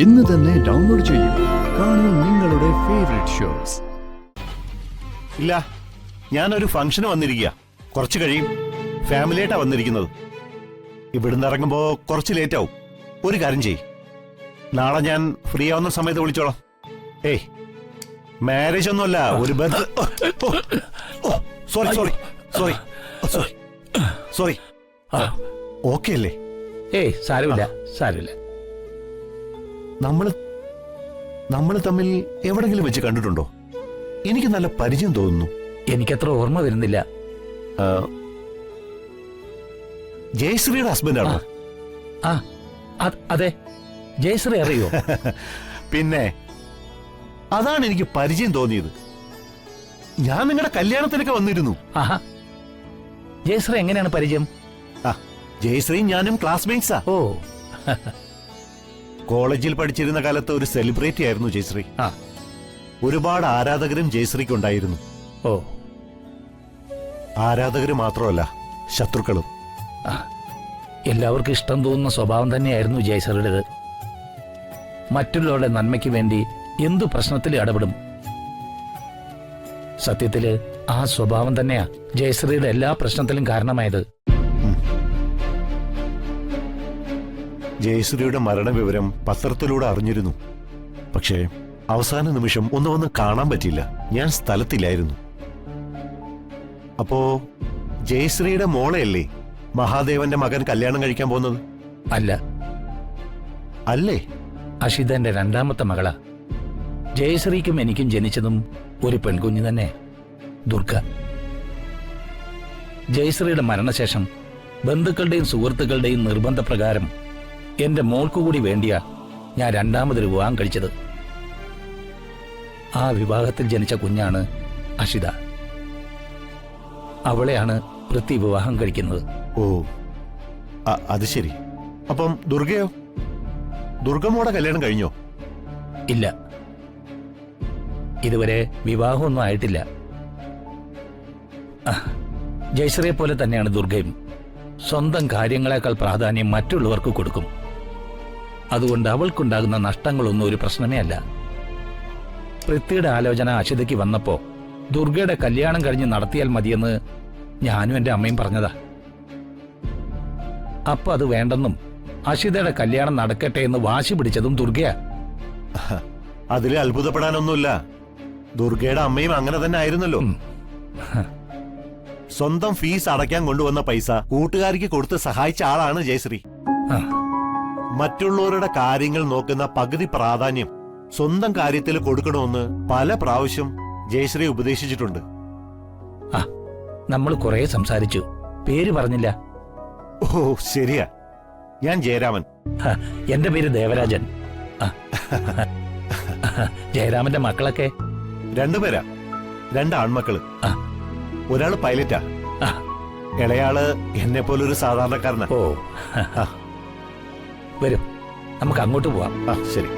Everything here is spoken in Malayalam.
ഇന്ന് തന്നെ ഡൗൺലോഡ് ചെയ്യൂ. കാണൂ നിങ്ങളുടെ ഫേവറേറ്റ് ഷോസ്. ഇല്ല, ഞാനൊരു ഫംഗ്ഷന് വന്നിരിക്കുക. കുറച്ച് കഴിയും. ഫാമിലിയായിട്ടാ വന്നിരിക്കുന്നത്. ഇവിടുന്ന് ഇറങ്ങുമ്പോ കുറച്ച് ലേറ്റ് ആവും. ഒരു കാര്യം ചെയ്, നാളെ ഞാൻ ഫ്രീ ആവുന്ന സമയത്ത് വിളിച്ചോളാം. ഏയ്, മാരേജ് ഒന്നുമല്ല, ഒരു sorry sorry sorry sorry sorry okay അല്ലേ? ഏയ് സാരമില്ല സാരമില്ല. നമ്മൾ തമ്മിൽ എവിടെങ്കിലും വെച്ച് കണ്ടിട്ടുണ്ടോ? എനിക്ക് നല്ല പരിചയം തോന്നുന്നു. എനിക്കത്ര ഓർമ്മ വരുന്നില്ല. ജയശ്രീയുടെ ഹസ്ബൻഡാണോ? ആ അതെ, ജയശ്രീ അറിയോ? പിന്നെ അതാണ് എനിക്ക് പരിചയം തോന്നിയത്. ഞാൻ നിങ്ങളുടെ കല്യാണത്തിനൊക്കെ വന്നിരുന്നു. ആഹാ, ജയശ്രീ എങ്ങനെയാണ് പരിചയം? ജയശ്രീയും ഞാനും ക്ലാസ്മേറ്റ്സാ. ഓ, കോളേജിൽ പഠിച്ചിരുന്ന കാലത്ത് ഒരു സെലിബ്രിറ്റി ആയിരുന്നു ജയശ്രീ. ഒരുപാട് ആരാധകരും ജയശ്രീക്ക് ഉണ്ടായിരുന്നു. ഓ, ആരാധകര് മാത്രമല്ല, ശത്രുക്കളും. എല്ലാവർക്കും ഇഷ്ടം തോന്നുന്ന സ്വഭാവം തന്നെയായിരുന്നു ജയശ്രീയുടേത്. മറ്റുള്ളവരുടെ നന്മയ്ക്ക് വേണ്ടി എന്തു പ്രശ്നത്തിൽ ഇടപെടും. സത്യത്തില് ആ സ്വഭാവം തന്നെയാ ജയശ്രീയുടെ എല്ലാ പ്രശ്നത്തിലും കാരണമായത്. ജയശ്രീയുടെ മരണവിവരം പത്രത്തിലൂടെ അറിഞ്ഞിരുന്നു. പക്ഷേ അവസാന നിമിഷം ഒന്ന് വന്ന് കാണാൻ പറ്റില്ല. ഞാൻ സ്ഥലത്തില്ലായിരുന്നു. അപ്പോ ജയശ്രീയുടെ മോളെയല്ലേ മഹാദേവന്റെ മകൻ കല്യാണം കഴിക്കാൻ പോകുന്നത്? അല്ല. അല്ലേ? അഷിതന്റെ രണ്ടാമത്തെ മകളാ. ജയശ്രീക്കും എനിക്കും ജനിച്ചതും ഒരു പെൺകുഞ്ഞു തന്നെ, ദുർഗ. ജയശ്രീയുടെ മരണശേഷം ബന്ധുക്കളുടെയും സുഹൃത്തുക്കളുടെയും നിർബന്ധപ്രകാരം എന്റെ മോൾക്കുകൂടി വേണ്ടിയാ ഞാൻ രണ്ടാമതൊരു വിവാഹം കഴിച്ചത്. ആ വിവാഹത്തിൽ ജനിച്ച കുഞ്ഞാണ് അഷിത. അവളെയാണ് പൃഥ്വി വിവാഹം കഴിക്കുന്നത്. ഓ, അത് ശരി. അപ്പം ദുർഗയോ? ദുർഗമ്മോടെ കല്യാണം കഴിഞ്ഞോ? ഇല്ല, ഇതുവരെ വിവാഹമൊന്നും ആയിട്ടില്ല. ജയശ്രീയെ പോലെ തന്നെയാണ് ദുർഗയും. സ്വന്തം കാര്യങ്ങളെക്കാൾ പ്രാധാന്യം മറ്റുള്ളവർക്ക് കൊടുക്കും. അതുകൊണ്ട് അവൾക്കുണ്ടാകുന്ന നഷ്ടങ്ങളൊന്നും ഒരു പ്രശ്നമേ അല്ല. പൃഥ്വിയുടെ ആലോചന അഷിതയ്ക്ക് വന്നപ്പോ ദുർഗയുടെ കല്യാണം കഴിഞ്ഞ് നടത്തിയാൽ മതിയെന്ന് ഞാനും എന്റെ അമ്മയും പറഞ്ഞതാ. അപ്പൊ അത് വേണ്ടെന്നും അഷിതയുടെ കല്യാണം നടക്കട്ടെ എന്ന് വാശി പിടിച്ചതും ദുർഗയാ. അതിൽ അത്ഭുതപ്പെടാനൊന്നുമില്ല. ദുർഗയുടെ അമ്മയും അങ്ങനെ തന്നെ ആയിരുന്നല്ലോ. സ്വന്തം ഫീസ് അടയ്ക്കാൻ കൊണ്ടുവന്ന പൈസ കൂട്ടുകാരിക്ക് കൊടുത്ത് സഹായിച്ച ആളാണ് ജയശ്രീ. മറ്റുള്ളവരുടെ കാര്യങ്ങൾ നോക്കുന്ന പകുതി പ്രാധാന്യം സ്വന്തം കാര്യത്തിൽ കൊടുക്കണമെന്ന് പല പ്രാവശ്യം ജയശ്രീ ഉപദേശിച്ചിട്ടുണ്ട്. നമ്മൾ കുറെ സംസാരിച്ചു, പേര് പറഞ്ഞില്ല. ഓ ശരിയാ, ഞാൻ ജയരാമൻ. എന്റെ പേര് ദേവരാജൻ. ജയരാമന്റെ മക്കളൊക്കെ? രണ്ടുപേരാ, 2 ആൺമക്കള്. ഒരാള് പൈലറ്റാ, ഇളയാള് എന്നെ പോലൊരു സാധാരണക്കാരനാ. ഓ, വരും, നമുക്ക് അങ്ങോട്ട് പോവാം. ശരി.